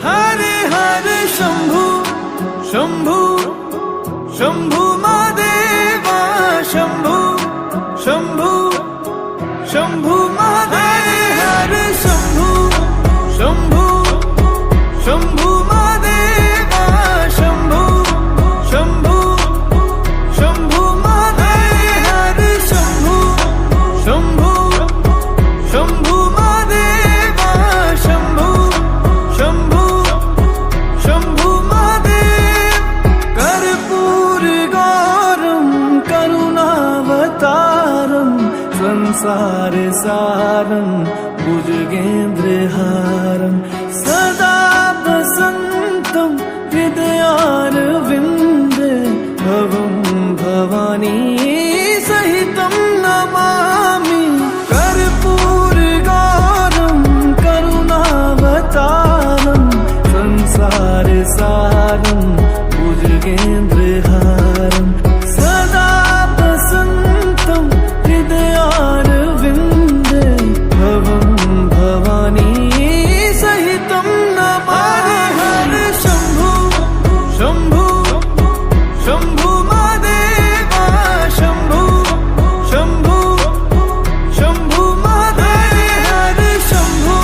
हरे हरे शंभू शंभू शंभू महादेवा शंभू शंभू शंभू महादेव हरे शंभू शंभू शंभू महादेवा शंभू शंभू शंभू महादेव हरे शंभू शंभू शंभू महादेवा शंभू शंभू शंभू महादेव कर्पूर गौरम करुणावतारम संसार सारम भुजगेन्द्रहारम सदा वसन्तं हृदयारविन्दे भवं भवानी सहितं नमामि कर्पूर गौरम करुणावतारम संसार सारम भुजगेन्द्रहारम सदा वसन्तं हृदयारविन्दे भवं भवानी सहितं नमामि हरे शंभू शंभू शंभू महादेवा शंभू शंभू शंभू महादेव हरे शंभू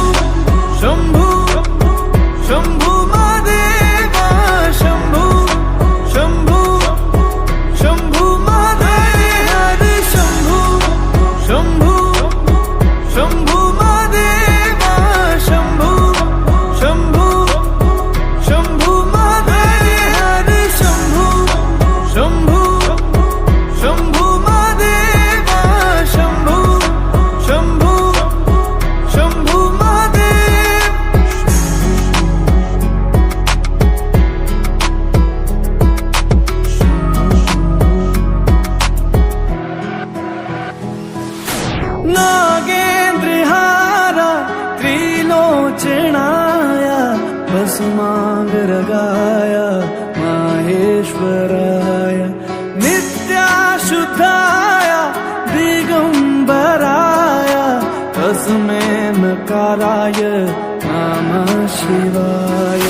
शंभू शंभू महादेवा शंभू शंभू शंभू महादेव हरे शंभू शंभू शंभू महादेवा शंभू शंभू शंभू महादेव हरे शंभू शंभू शंभू महादेवा शंभू शंभू शंभू महादेव नागेन्द्रहारा त्रिलोचनाय भस्मांगरागाय माहेश्वराय नित्याशुद्धाय दिगंबराय तस्मै नकाराय नमः शिवाय।